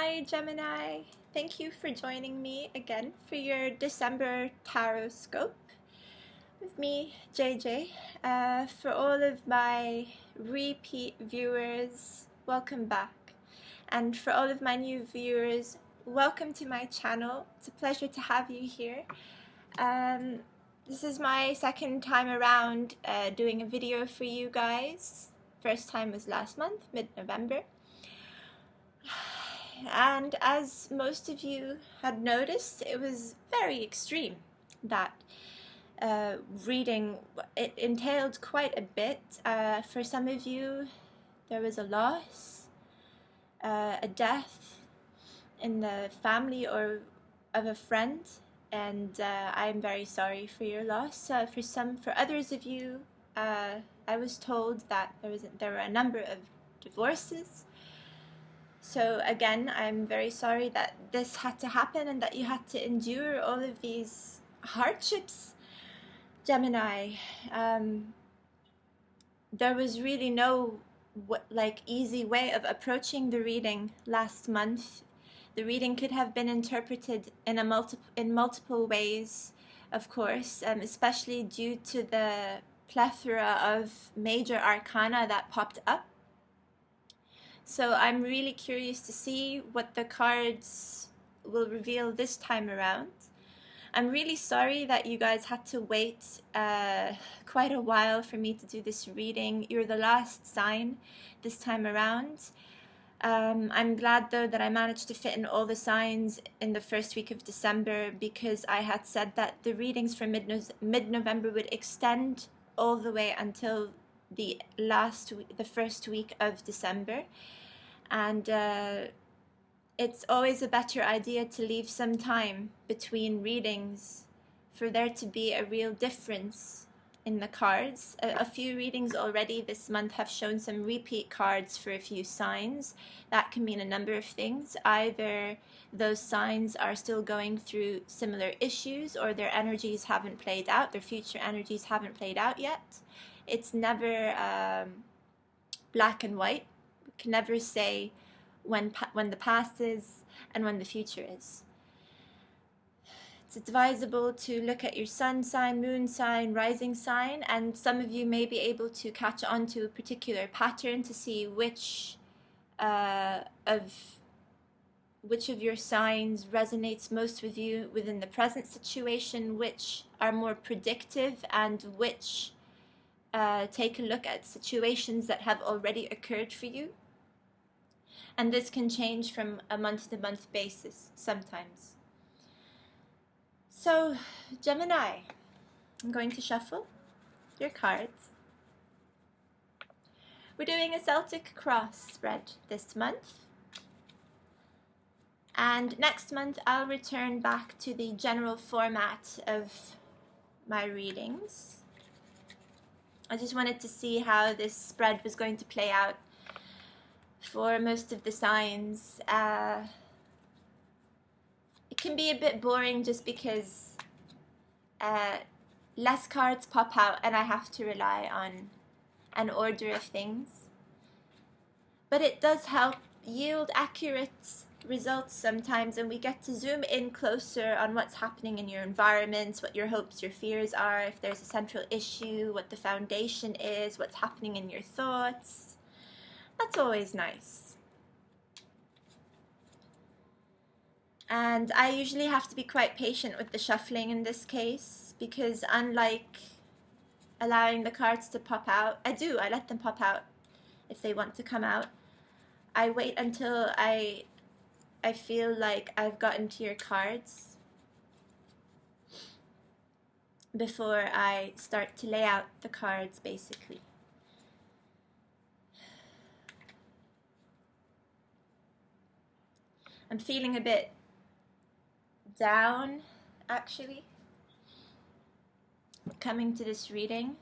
Hi Gemini, thank you for joining me again for your December tarot scope with me, JJ. For all of my repeat viewers, welcome back. And for all of my new viewers, welcome to my channel. It's a pleasure to have you here. This is my second time around doing a video for you guys. First time was last month, mid-November. And as most of you had noticed, it was very extreme. That reading, it entailed quite a bit. For some of you, there was a loss, a death in the family or of a friend, and I'm very sorry for your loss. For others of you, I was told that there were a number of divorces. So again, I'm very sorry that this had to happen and that you had to endure all of these hardships, Gemini. There was really no easy way of approaching the reading last month. The reading could have been interpreted in multiple ways, of course, especially due to the plethora of major arcana that popped up. So I'm really curious to see what the cards will reveal this time around. I'm really sorry that you guys had to wait quite a while for me to do this reading. You're the last sign this time around. I'm glad though that I managed to fit in all the signs in the first week of December, because I had said that the readings for mid-November would extend all the way until the first week of December. And it's always a better idea to leave some time between readings for there to be a real difference in the cards. A few readings already this month have shown some repeat cards for a few signs. That can mean a number of things. Either those signs are still going through similar issues, or their energies haven't played out, their future energies haven't played out yet. It's never black and white. We can never say when the past is and when the future is. It's advisable to look at your sun sign, moon sign, rising sign, and some of you may be able to catch on to a particular pattern to see which of your signs resonates most with you within the present situation, which are more predictive, and which take a look at situations that have already occurred for you. And this can change from a month-to-month basis sometimes. So, Gemini, I'm going to shuffle your cards. We're doing a Celtic cross spread this month. And next month I'll return back to the general format of my readings. I just wanted to see how this spread was going to play out for most of the signs. It can be a bit boring just because less cards pop out and I have to rely on an order of things. But it does help yield accurate results sometimes, and we get to zoom in closer on what's happening in your environment, what your hopes, your fears are, if there's a central issue, what the foundation is, what's happening in your thoughts. That's always nice. And I usually have to be quite patient with the shuffling in this case, because unlike allowing the cards to pop out, I let them pop out if they want to come out. I wait until I feel like I've gotten to your cards before I start to lay out the cards, basically. I'm feeling a bit down, actually, coming to this reading.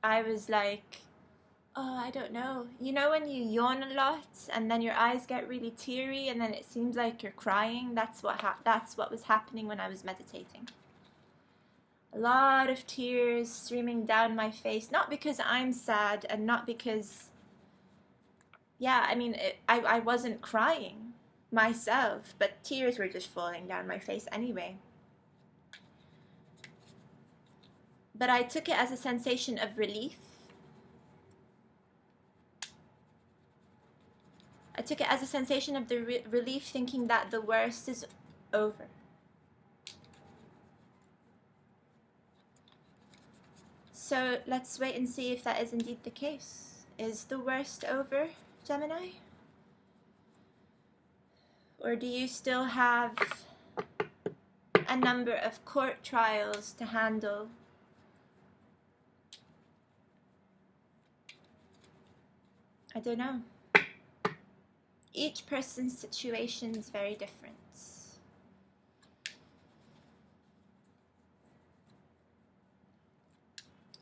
I was like, oh, I don't know. You know when you yawn a lot and then your eyes get really teary and then it seems like you're crying? That's what was happening when I was meditating. A lot of tears streaming down my face, not because I'm sad and not because yeah, I mean, I wasn't crying myself, but tears were just falling down my face anyway. But I took it as a sensation of relief. I took it as a sensation of the relief, thinking that the worst is over. So let's wait and see if that is indeed the case. Is the worst over, Gemini? Or do you still have a number of court trials to handle? I don't know. Each person's situation is very different.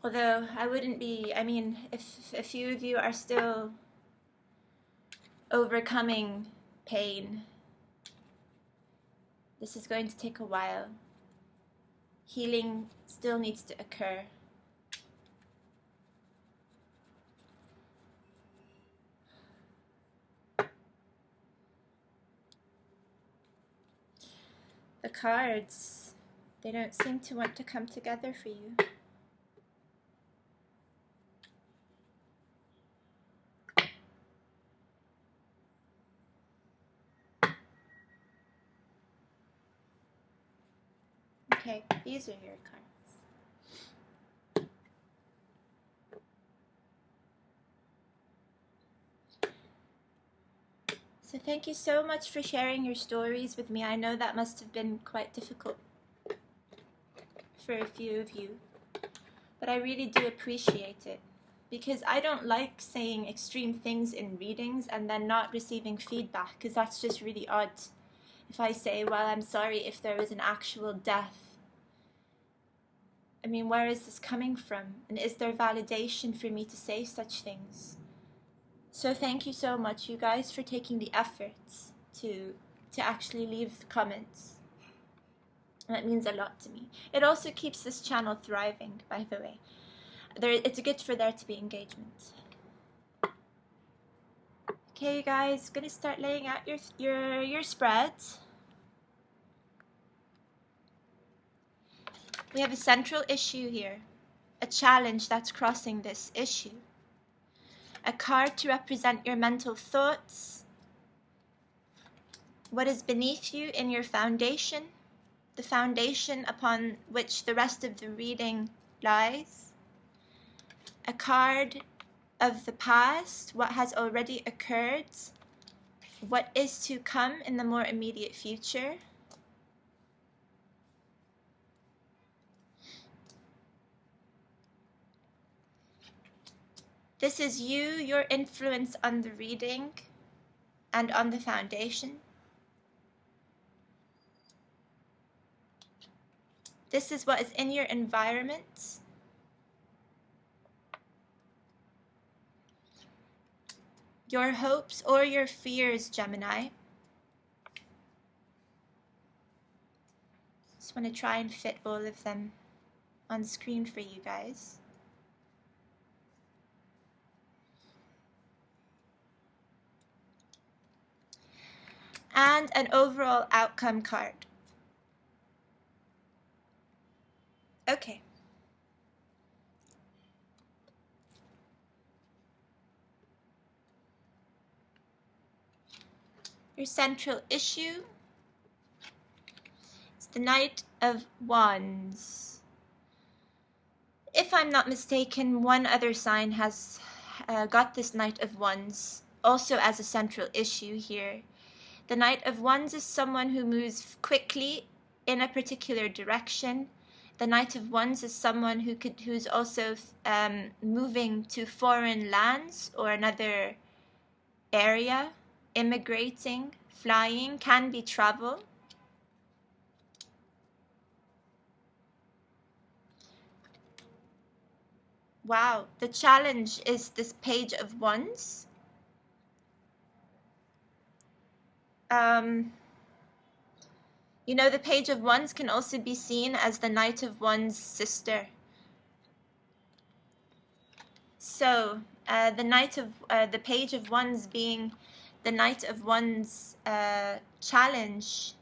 Although I wouldn't be, I mean, if a few of you are still overcoming pain, this is going to take a while. Healing still needs to occur. The cards, they don't seem to want to come together for you. Okay, these are your cards. So thank you so much for sharing your stories with me. I know that must have been quite difficult for a few of you, but I really do appreciate it, because I don't like saying extreme things in readings and then not receiving feedback, because that's just really odd. If I say, well, I'm sorry if there was an actual death, I mean, where is this coming from? And is there validation for me to say such things? So thank you so much, you guys, for taking the efforts to actually leave the comments. That means a lot to me. It also keeps this channel thriving, by the way. It's good for there to be engagement. Okay, you guys, gonna start laying out your spreads. We have a central issue here, a challenge that's crossing this issue. A card to represent your mental thoughts, what is beneath you in your foundation, the foundation upon which the rest of the reading lies. A card of the past, what has already occurred, what is to come in the more immediate future. This is you, your influence on the reading and on the foundation. This is what is in your environment. Your hopes or your fears, Gemini. Just want to try and fit all of them on screen for you guys. And an overall outcome card. Okay. Your central issue is the Knight of Wands. If I'm not mistaken, one other sign has got this Knight of Wands also as a central issue here. The Knight of Wands is someone who moves quickly in a particular direction. The Knight of Wands is someone who's also moving to foreign lands or another area, immigrating, flying, can be travel. Wow, the challenge is this Page of Wands. You know, the Page of Wands can also be seen as the Knight of Wands' sister. So, The Knight of the Page of Wands being the Knight of Wands challenge.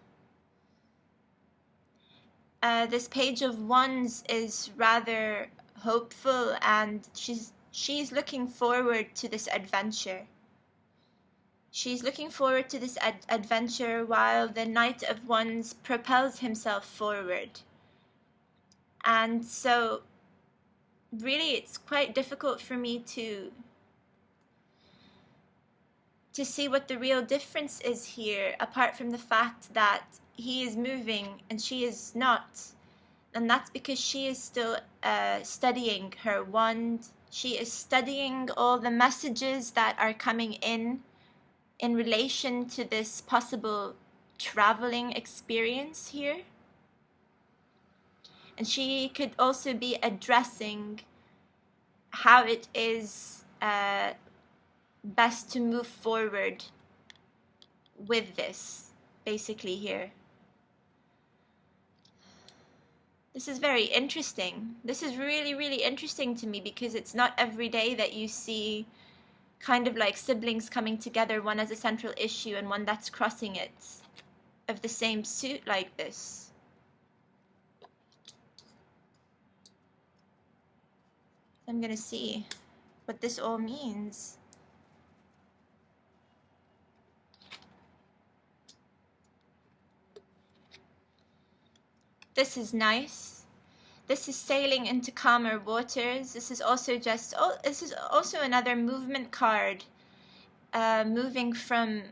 This Page of Wands is rather hopeful, and she's looking forward to this adventure. She's looking forward to this adventure while the Knight of Wands propels himself forward. And so really it's quite difficult for me to see what the real difference is here, apart from the fact that he is moving and she is not. And that's because she is still studying her wand. She is studying all the messages that are coming in relation to this possible traveling experience here. And she could also be addressing how it is best to move forward with this, basically here. This is very interesting. This is really, really interesting to me, because it's not every day that you see kind of like siblings coming together, one as a central issue and one that's crossing it, of the same suit like this. I'm gonna see what this all means. This is nice. This is sailing into calmer waters. This is also this is also another movement card, moving from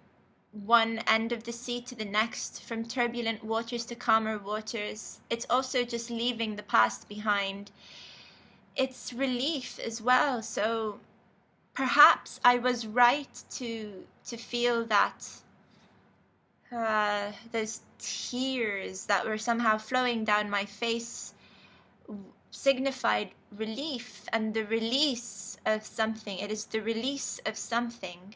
one end of the sea to the next, from turbulent waters to calmer waters. It's also just leaving the past behind. It's relief as well. So perhaps I was right to feel that those tears that were somehow flowing down my face signified relief and the release of something. It is the release of something,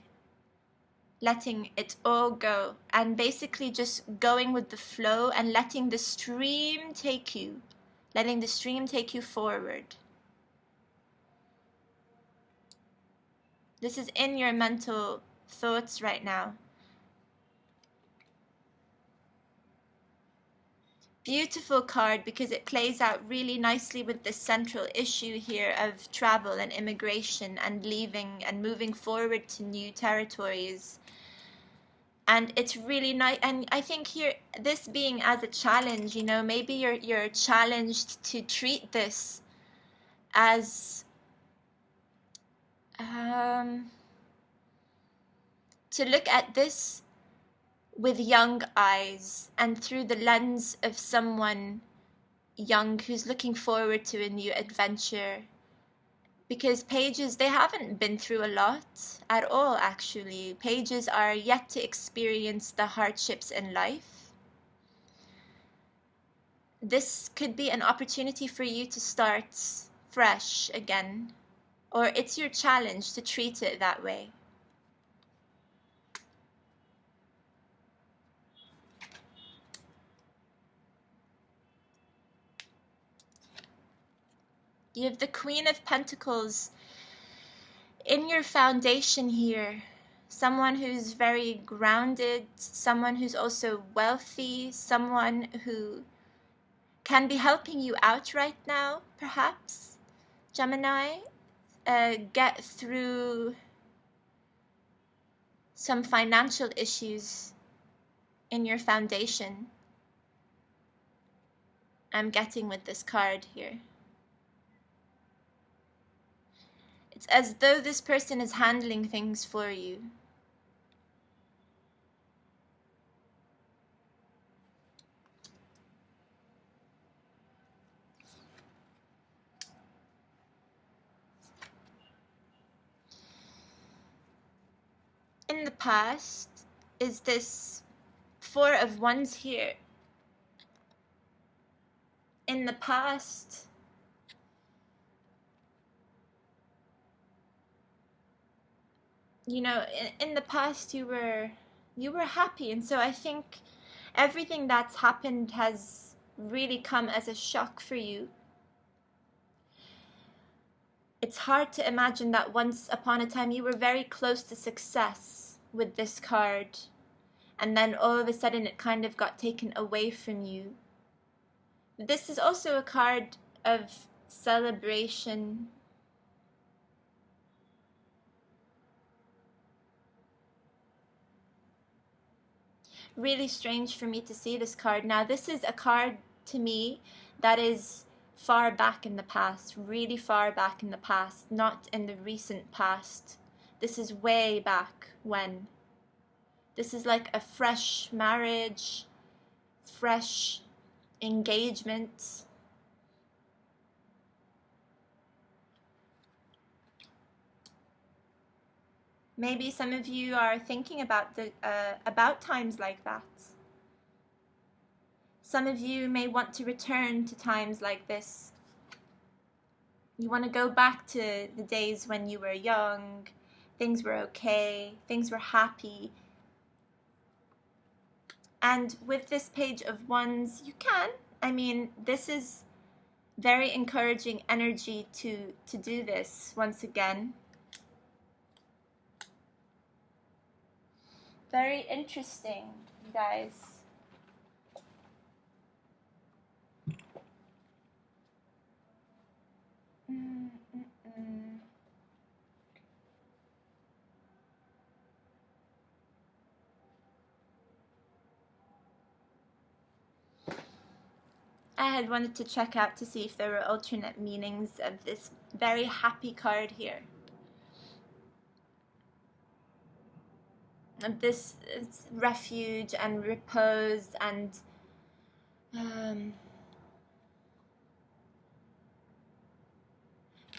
letting it all go, and basically just going with the flow and letting the stream take you, forward. This is in your mental thoughts right now. Beautiful card, because it plays out really nicely with the central issue here of travel and immigration and leaving and moving forward to new territories. And it's really nice. And I think here, this being as a challenge, you know, maybe you're challenged to treat this as to look at this with young eyes and through the lens of someone young who's looking forward to a new adventure. Because pages, they haven't been through a lot at all, actually. Pages are yet to experience the hardships in life. This could be an opportunity for you to start fresh again, or it's your challenge to treat it that way. You have the Queen of Pentacles in your foundation here. Someone who's very grounded, someone who's also wealthy, someone who can be helping you out right now, perhaps, Gemini, get through some financial issues in your foundation. I'm getting with this card here. It's as though this person is handling things for you. In the past is this Four of Wands here. In the past, you know, in the past you were happy, and so I think everything that's happened has really come as a shock for you. it's hard to imagine that once upon a time you were very close to success with this card, and then all of a sudden it kind of got taken away from you. This is also a card of celebration. Really strange for me to see this card. Now, this is a card to me that is far back in the past, really far back in the past, not in the recent past. This is way back when. This is like a fresh marriage, fresh engagement. Maybe some of you are thinking about times like that. Some of you may want to return to times like this. You want to go back to the days when you were young, things were okay, things were happy. And with this Page of Wands, you can. I mean, this is very encouraging energy to do this once again. Very interesting, you guys. I had wanted to check out to see if there were alternate meanings of this very happy card here. Of this refuge and repose and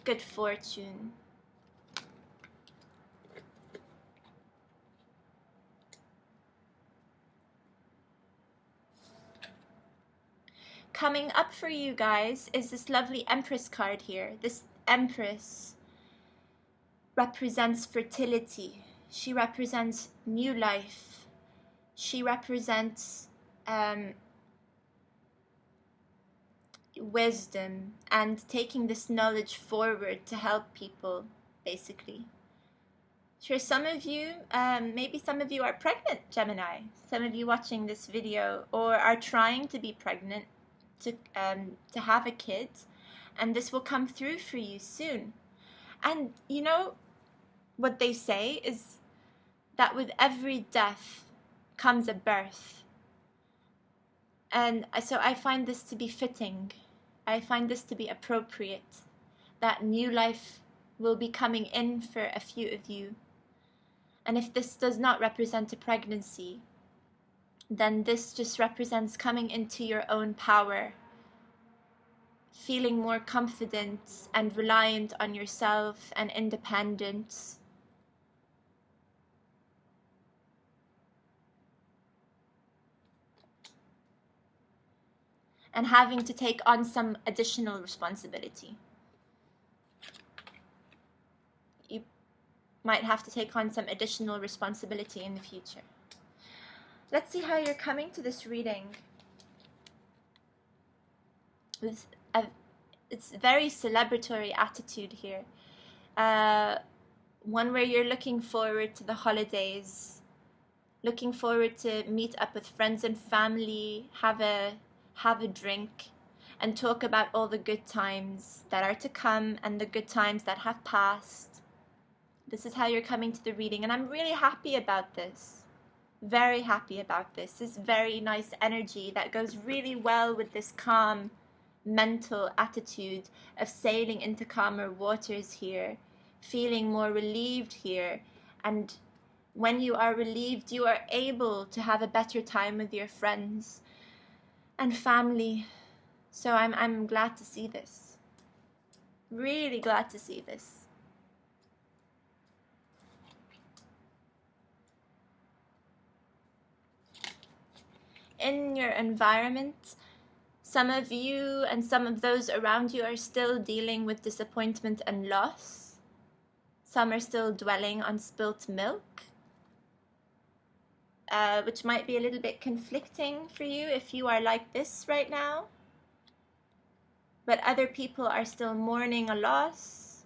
good fortune. Coming up for you guys is this lovely Empress card here. This Empress represents fertility. She represents new life. She represents wisdom and taking this knowledge forward to help people, basically. For some of you, maybe some of you are pregnant, Gemini. Some of you watching this video or are trying to be pregnant, to have a kid, and this will come through for you soon. And you know what they say is that with every death comes a birth. And so I find this to be fitting. I find this to be appropriate, that new life will be coming in for a few of you. And if this does not represent a pregnancy, then this just represents coming into your own power, feeling more confident and reliant on yourself and independent. And having to take on some additional responsibility. You might have to take on some additional responsibility in the future. Let's see how you're coming to this reading. It's a very celebratory attitude here. One where you're looking forward to the holidays, looking forward to meet up with friends and family, have a drink, and talk about all the good times that are to come and the good times that have passed. This is how you're coming to the reading, and I'm really happy about this. Very happy about this. This very nice energy that goes really well with this calm mental attitude of sailing into calmer waters here, feeling more relieved here. And when you are relieved, you are able to have a better time with your friends and family. So I'm glad to see this. Really glad to see this. In your environment, some of you and some of those around you are still dealing with disappointment and loss. Some are still dwelling on spilt milk, which might be a little bit conflicting for you if you are like this right now. But other people are still mourning a loss.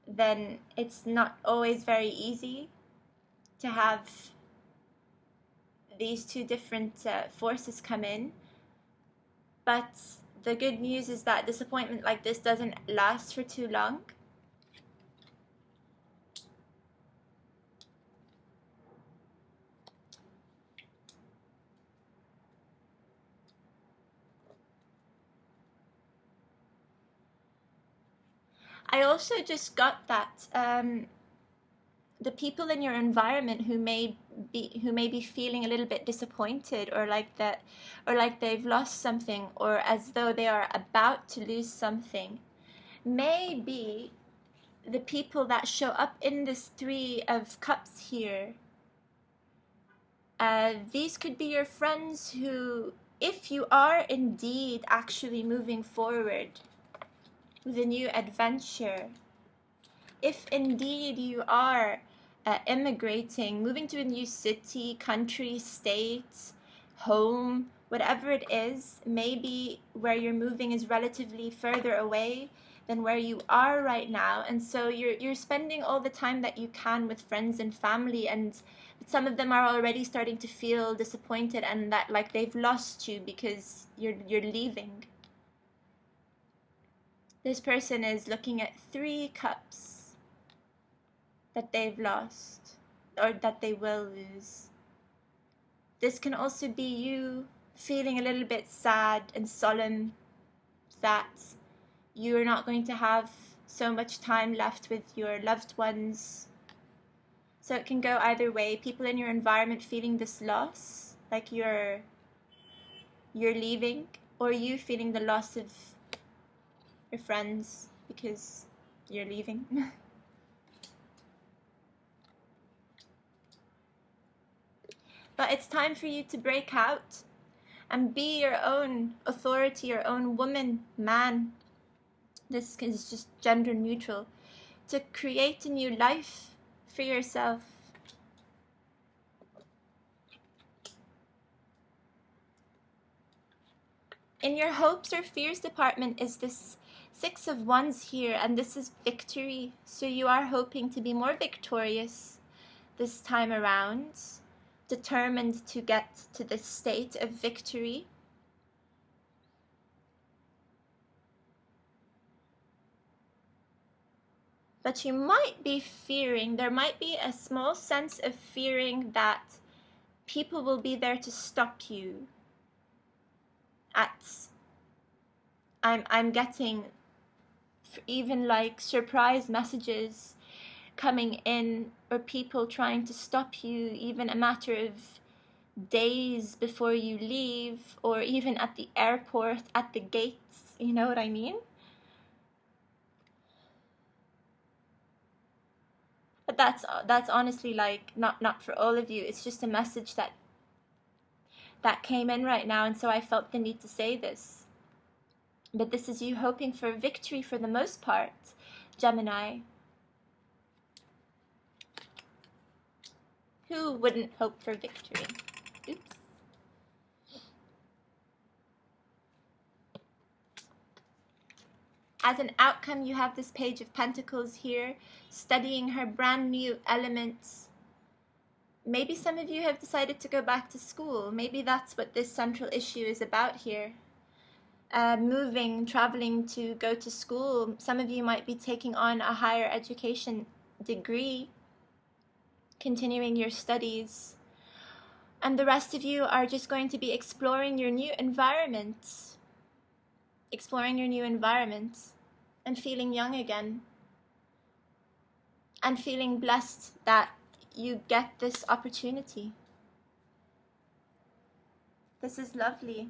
then it's not always very easy to have these two different forces come in. But the good news is that disappointment like this doesn't last for too long. I also just got that the people in your environment who may be feeling a little bit disappointed, or like that, or like they've lost something, or as though they are about to lose something, may be the people that show up in this Three of Cups here. These could be your friends who, if you are indeed actually moving forward with a new adventure, if indeed you are immigrating, moving to a new city, country, state, home, whatever it is, maybe where you're moving is relatively further away than where you are right now, and so you're spending all the time that you can with friends and family, and some of them are already starting to feel disappointed and that like they've lost you because you're leaving. This person is looking at 3 cups that they've lost or that they will lose. This can also be you feeling a little bit sad and solemn that you're not going to have so much time left with your loved ones. So it can go either way. People in your environment feeling this loss, like you're leaving, or you feeling the loss of your friends because you're leaving. But it's time for you to break out and be your own authority, your own woman, man. This is just gender neutral. To create a new life for yourself. In your hopes or fears department is this 6 of Wands here, and this is victory. So you are hoping to be more victorious this time around, determined to get to the state of victory. But you might be fearing, there might be a small sense of fearing that people will be there to stop you. I'm getting even like surprise messages coming in, or people trying to stop you even a matter of days before you leave, or even at the airport, at the gates, you know what I mean? But that's honestly like not for all of you. It's just a message that came in right now, and so I felt the need to say this. But this is you hoping for victory for the most part, Gemini. Who wouldn't hope for victory? Oops. As an outcome, you have this Page of Pentacles here, studying her brand new elements. Maybe some of you have decided to go back to school. Maybe that's what this central issue is about here. Moving, traveling to go to school. Some of you might be taking on a higher education degree, continuing your studies. And the rest of you are just going to be exploring your new environment. Exploring your new environment and feeling young again. And feeling blessed that you get this opportunity. This is lovely.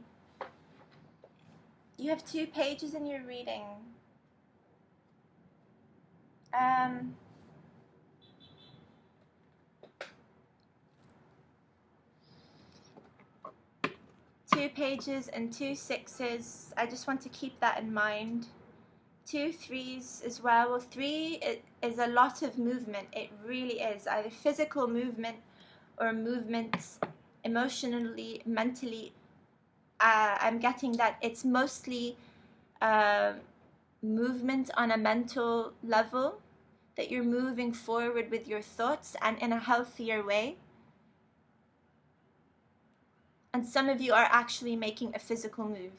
You have 2 pages in your reading. Two pages and 2 6s. I just want to keep that in mind. 2 3s as well. Well, 3 is a lot of movement. It really is. Either physical movement or movement emotionally, mentally. I'm getting that it's mostly movement on a mental level, that you're moving forward with your thoughts and in a healthier way. And some of you are actually making a physical move.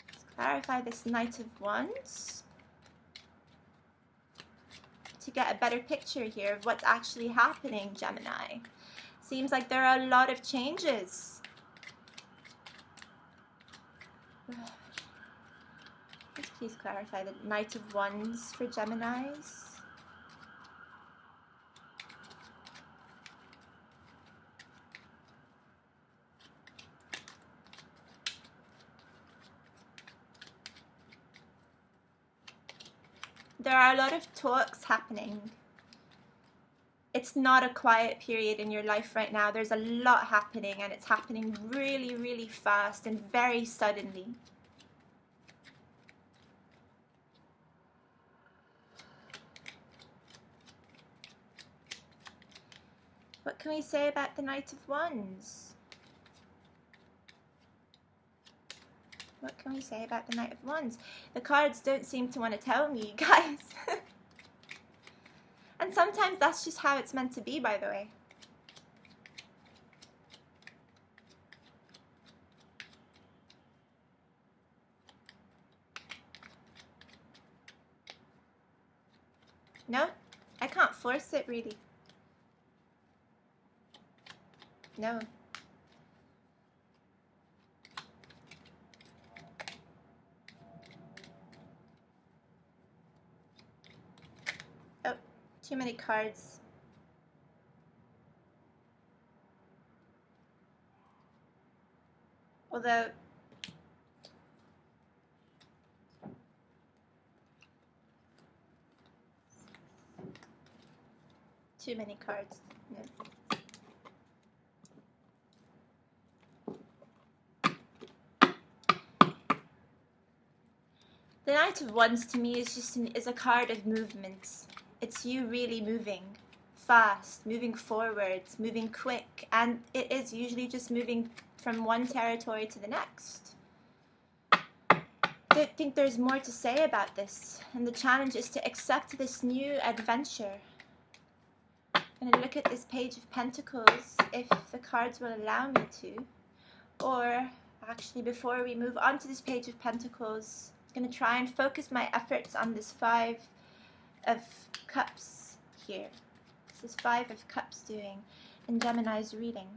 Let's clarify this Knight of Wands to get a better picture here of what's actually happening, Gemini. Seems like there are a lot of changes. Please clarify the Knight of Wands for Geminis. There are a lot of talks happening. It's not a quiet period in your life right now. There's a lot happening, and it's happening really, really fast and very suddenly. What can we say about the Knight of Wands? What can we say about the Knight of Wands? The cards don't seem to want to tell me, guys. And sometimes that's just how it's meant to be, by the way. No, I can't force it, really. No. Oh, too many cards. Although, too many cards. No. The Knight of Wands to me is just is a card of movements. It's you really moving fast, moving forwards, moving quick, and it is usually just moving from one territory to the next. I don't think there's more to say about this, and the challenge is to accept this new adventure. I'm going to look at this Page of Pentacles if the cards will allow me to, or actually before we move on to this Page of Pentacles, I'm going to try and focus my efforts on this Five of Cups here. This is Five of Cups doing in Gemini's reading.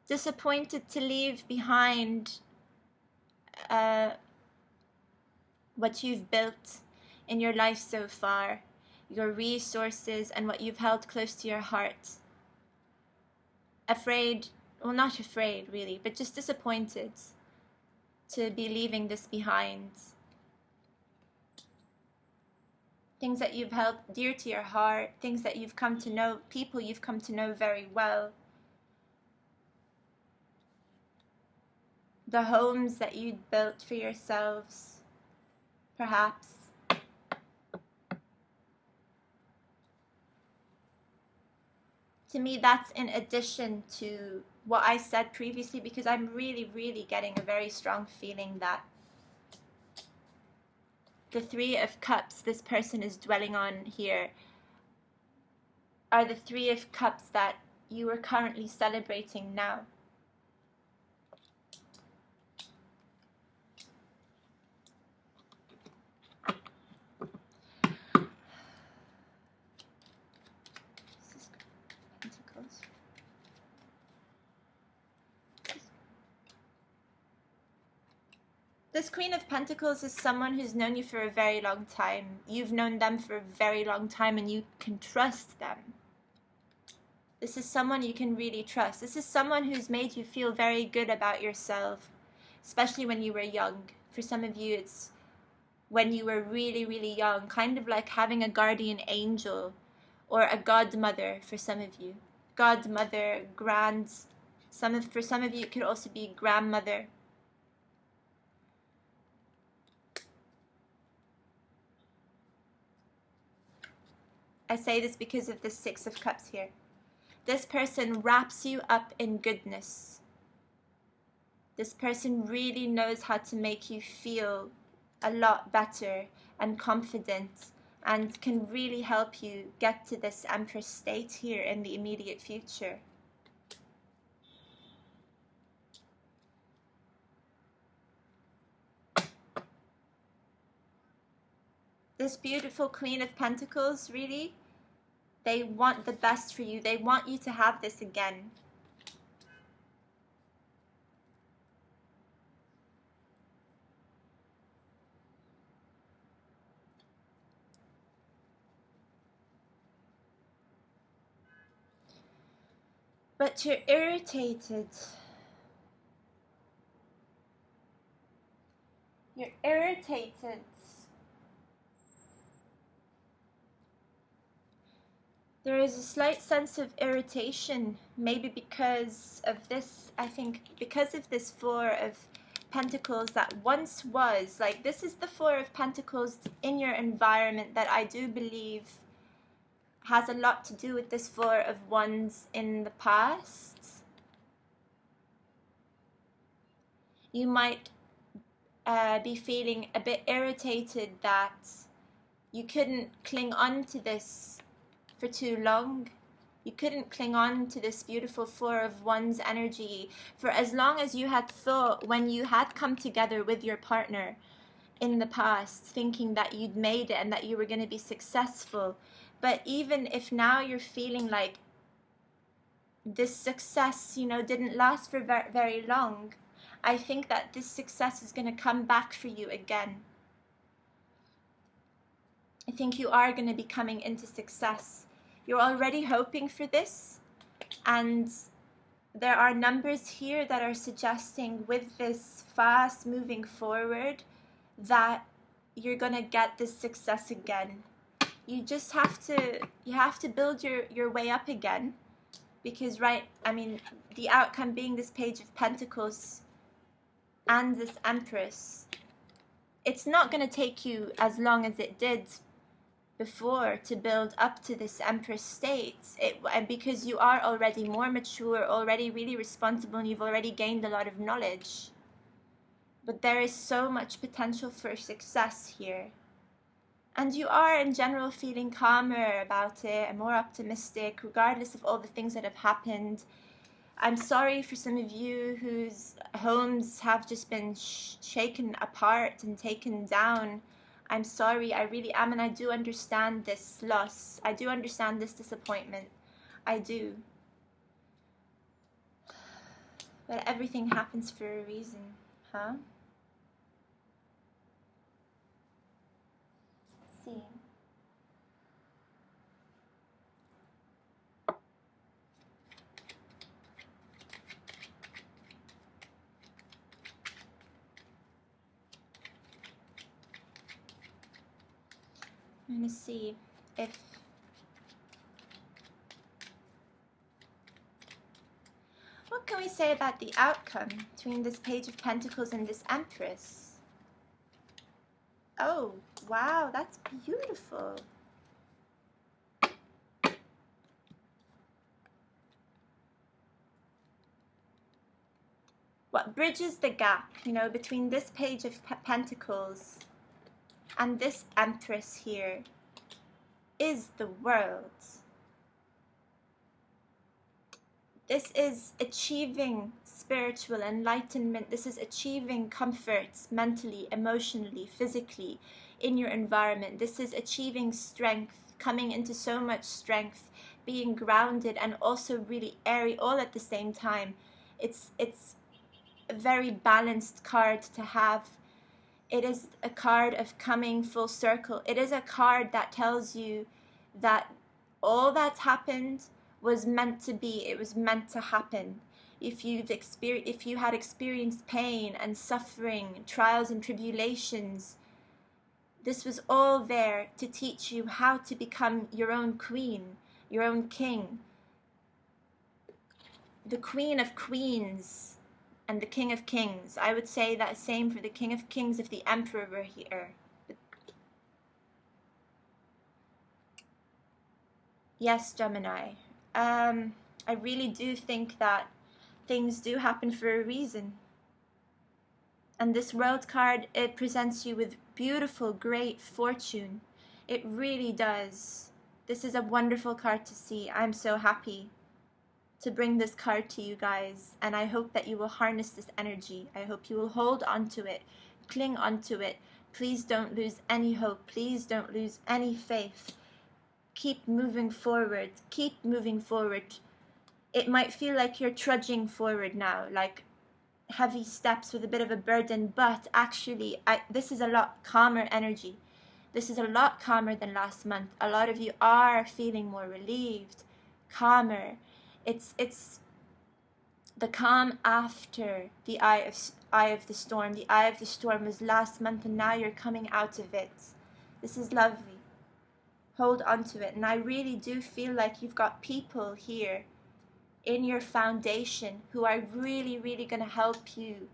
Disappointed to leave behind what you've built in your life so far, your resources and what you've held close to your heart. Afraid, well, not afraid really, but just disappointed to be leaving this behind. Things that you've held dear to your heart, things that you've come to know, people you've come to know very well. The homes that you'd built for yourselves, perhaps. To me, that's in addition to what I said previously, because I'm really, really getting a very strong feeling that the Three of Cups this person is dwelling on here are the Three of Cups that you are currently celebrating now. This Queen of Pentacles is someone who's known you for a very long time. You've known them for a very long time and you can trust them. This is someone you can really trust. This is someone who's made you feel very good about yourself, especially when you were young. For some of you, it's when you were really, really young, kind of like having a guardian angel or a godmother for some of you. Godmother, for some of you, it could also be grandmother. I say this because of the Six of Cups here. This person wraps you up in goodness. This person really knows how to make you feel a lot better and confident, and can really help you get to this Empress state here in the immediate future. This beautiful Queen of Pentacles, really, they want the best for you. They want you to have this again. But you're irritated. You're irritated. There is a slight sense of irritation, maybe because of this, I think, because of this Four of Pentacles that once was, like, this is the Four of Pentacles in your environment that I do believe has a lot to do with this Four of Wands in the past. You might be feeling a bit irritated that you couldn't cling on to this for too long. You couldn't cling on to this beautiful Four of Wands energy for as long as you had thought when you had come together with your partner in the past, thinking that you'd made it and that you were going to be successful. But even if now you're feeling like this success, you know, didn't last for very long, I think that this success is going to come back for you again. I think you are going to be coming into success. You're already hoping for this, and there are numbers here that are suggesting with this fast moving forward that you're going to get this success again. You just have to build your way up again, because the outcome being this Page of Pentacles and this Empress, it's not going to take you as long as it did before to build up to this Empress state, because you are already more mature, already really responsible, and you've already gained a lot of knowledge. But there is so much potential for success here. And you are in general feeling calmer about it and more optimistic, regardless of all the things that have happened. I'm sorry for some of you whose homes have just been shaken apart and taken down. I'm sorry, I really am, and I do understand this loss. I do understand this disappointment. I do. But everything happens for a reason, huh? Let's see. I'm going to see if what can we say about the outcome between this Page of Pentacles and this Empress? Oh, wow, that's beautiful. What bridges the gap, you know, between this Page of Pentacles and this Empress here is the world. This is achieving spiritual enlightenment. This is achieving comforts mentally, emotionally, physically in your environment. This is achieving strength, coming into so much strength, being grounded and also really airy all at the same time. It's a very balanced card to have. It is a card of coming full circle. It is a card that tells you that all that's happened was meant to be. It was meant to happen. If you had experienced pain and suffering, trials and tribulations, this was all there to teach you how to become your own queen, your own king. The Queen of Queens and the King of Kings. I would say that same for the King of Kings if the Emperor were here. Yes, Gemini. I really do think that things do happen for a reason. And this World card, it presents you with beautiful, great fortune. It really does. This is a wonderful card to see. I'm so happy to bring this card to you guys, and I hope that you will harness this energy. I hope you will hold on to it, cling onto it. Please don't lose any hope. Please don't lose any faith. Keep moving forward. Keep moving forward. It might feel like you're trudging forward now, like heavy steps with a bit of a burden, but actually this is a lot calmer energy. This is a lot calmer than last month. A lot of you are feeling more relieved, calmer. It's the calm after the eye of the storm. The eye of the storm was last month, and now you're coming out of it. This is lovely. Hold on to it. And I really do feel like you've got people here in your foundation who are really, really going to help you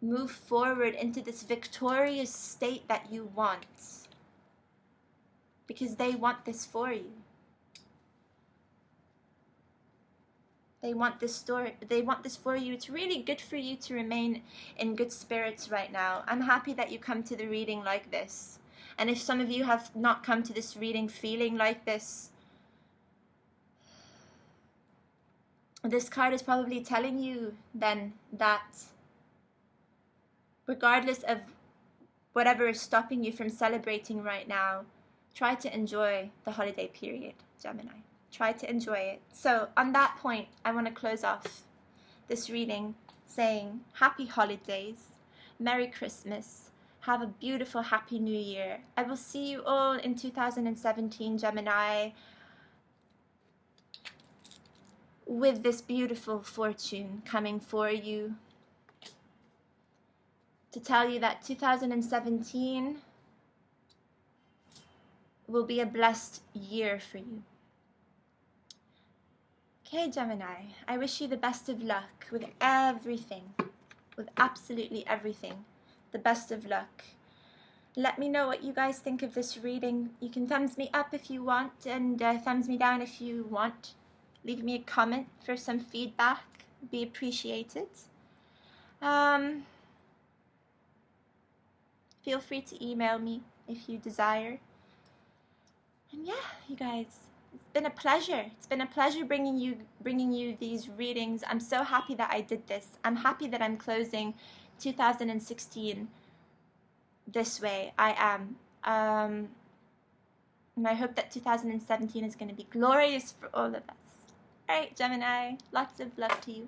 move forward into this victorious state that you want, because they want this for you. They want this for you. It's really good for you to remain in good spirits right now. I'm happy that you come to the reading like this. And if some of you have not come to this reading feeling like this card is probably telling you then that regardless of whatever is stopping you from celebrating right now, try to enjoy the holiday period, Gemini. Try to enjoy it. So on that point, I want to close off this reading saying happy holidays, Merry Christmas, have a beautiful happy new year. I will see you all in 2017, Gemini, with this beautiful fortune coming for you to tell you that 2017 will be a blessed year for you. Okay, Gemini, I wish you the best of luck with everything, with absolutely everything. The best of luck. Let me know what you guys think of this reading. You can thumbs me up if you want, and thumbs me down if you want. Leave me a comment for some feedback. Be appreciated. Feel free to email me if you desire. And yeah, you guys, it's been a pleasure. It's been a pleasure bringing you these readings. I'm so happy that I did this. I'm happy that I'm closing 2016 this way. I am. And I hope that 2017 is going to be glorious for all of us. All right, Gemini, lots of love to you.